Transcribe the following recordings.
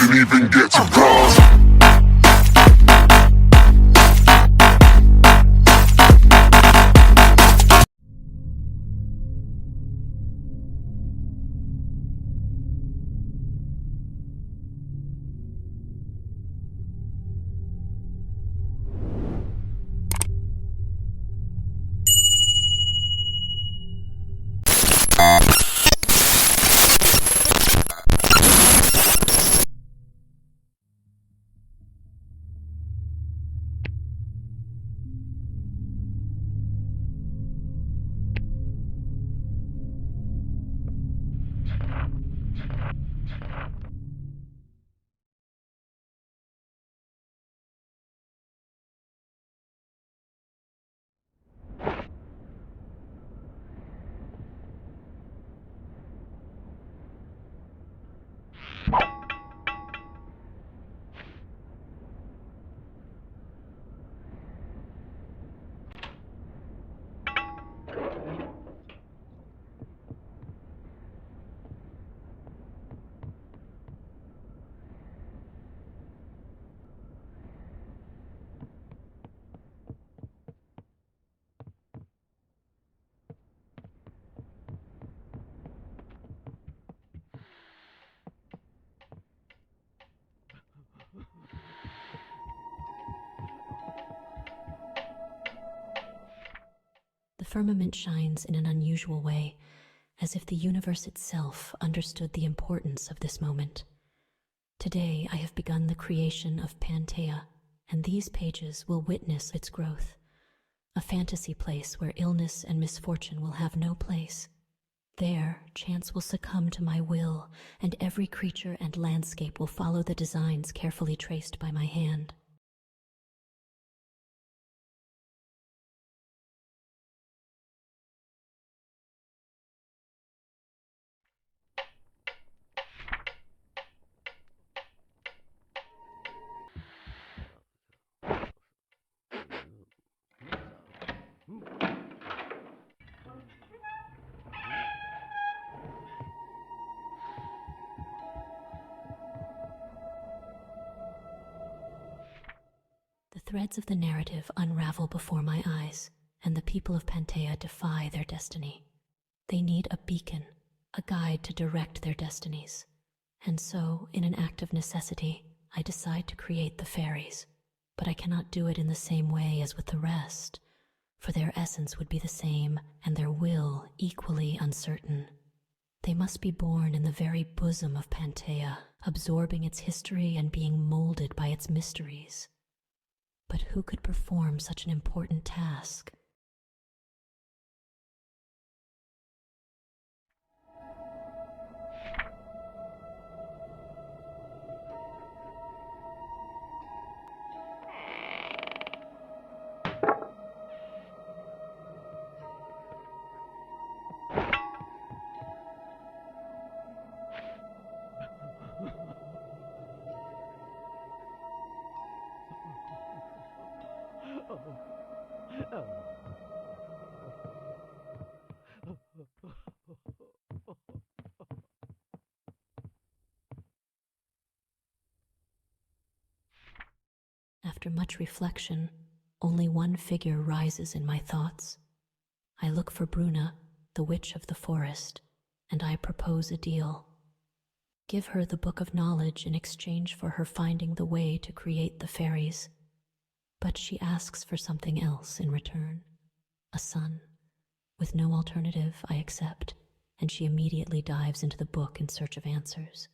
didn't even get to cross. The firmament shines in an unusual way, as if the universe itself understood the importance of this moment. Today I have begun the creation of Pantea, and these pages will witness its growth. A fantasy place where illness and misfortune will have no place. There, chance will succumb to my will, and every creature and landscape will follow the designs carefully traced by my hand. The threads of the narrative unravel before my eyes, and the people of Pantea defy their destiny. They need a beacon, a guide to direct their destinies. And so, in an act of necessity, I decide to create the fairies. But I cannot do it in the same way as with the rest, for their essence would be the same, and their will equally uncertain. They must be born in the very bosom of Pantea, absorbing its history and being molded by its mysteries. But who could perform such an important task? After much reflection, only one figure rises in my thoughts. I look for Bruna, the witch of the forest, and I propose a deal. Give her the book of knowledge in exchange for her finding the way to create the fairies. But she asks for something else in return, a son. With no alternative, I accept, and she immediately dives into the book in search of answers.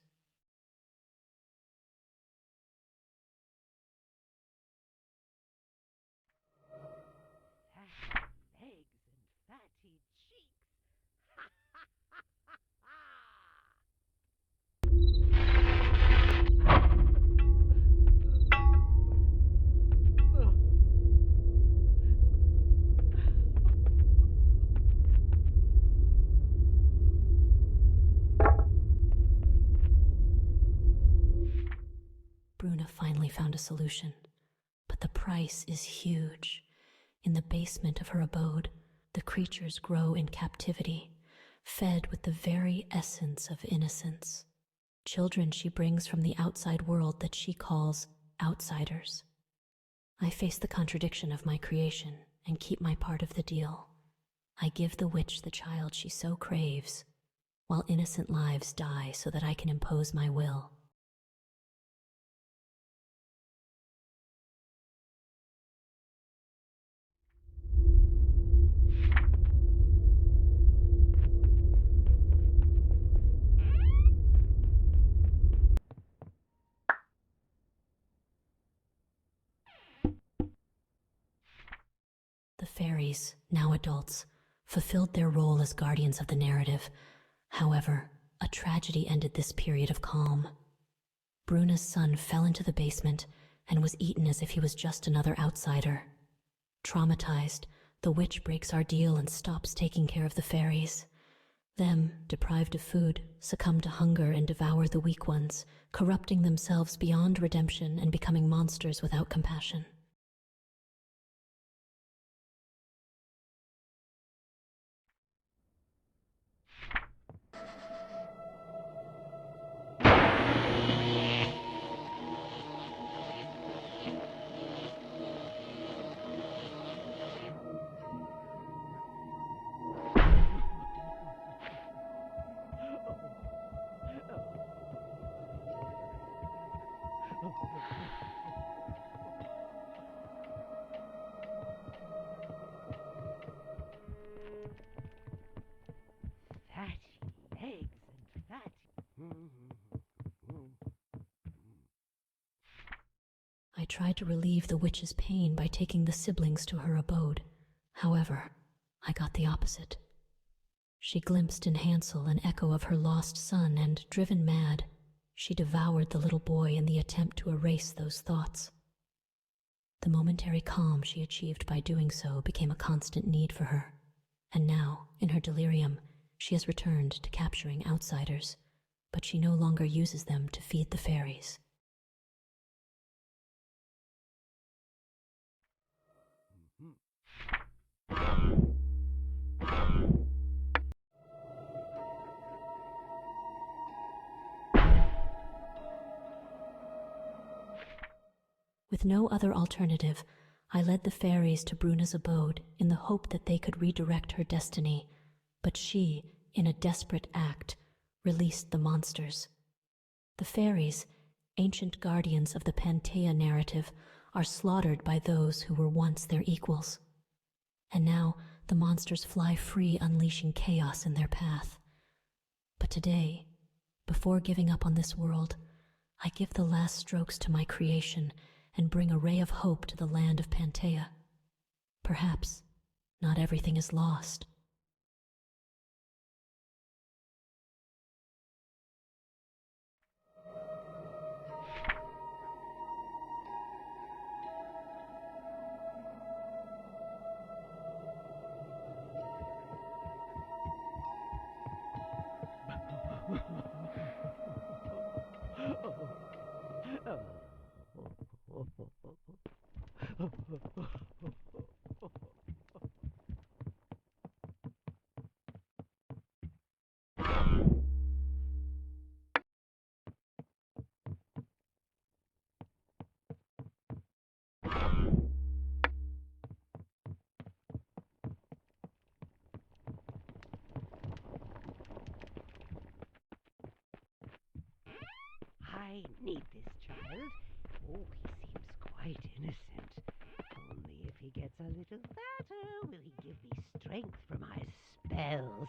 Bruna finally found a solution, but the price is huge. In the basement of her abode, the creatures grow in captivity, fed with the very essence of innocence. children she brings from the outside world that she calls outsiders. I face the contradiction of my creation and keep my part of the deal. I give the witch the child she so craves, while innocent lives die so that I can impose my will. The fairies, now adults, fulfilled their role as guardians of the narrative. However, a tragedy ended this period of calm. Bruna's son fell into the basement and was eaten as if he was just another outsider. Traumatized, the witch breaks our deal and stops taking care of the fairies. Them, deprived of food, succumb to hunger and devour the weak ones, corrupting themselves beyond redemption and becoming monsters without compassion. I tried to relieve the witch's pain by taking the siblings to her abode. However, I got the opposite. She glimpsed in Hansel an echo of her lost son, and, driven mad, she devoured the little boy in the attempt to erase those thoughts. The momentary calm she achieved by doing so became a constant need for her, and now, in her delirium, she has returned to capturing outsiders, but she no longer uses them to feed the fairies. With no other alternative, I led the fairies to Bruna's abode in the hope that they could redirect her destiny, but she, in a desperate act, released the monsters. The fairies, ancient guardians of the Pantea narrative, are slaughtered by those who were once their equals. And now the monsters fly free, unleashing chaos in their path. But today, before giving up on this world, I give the last strokes to my creation and bring a ray of hope to the land of Pantea. Perhaps not everything is lost. I need this child. Oh, he seems quite innocent. Only if he gets a little fatter will he give me strength for my spells.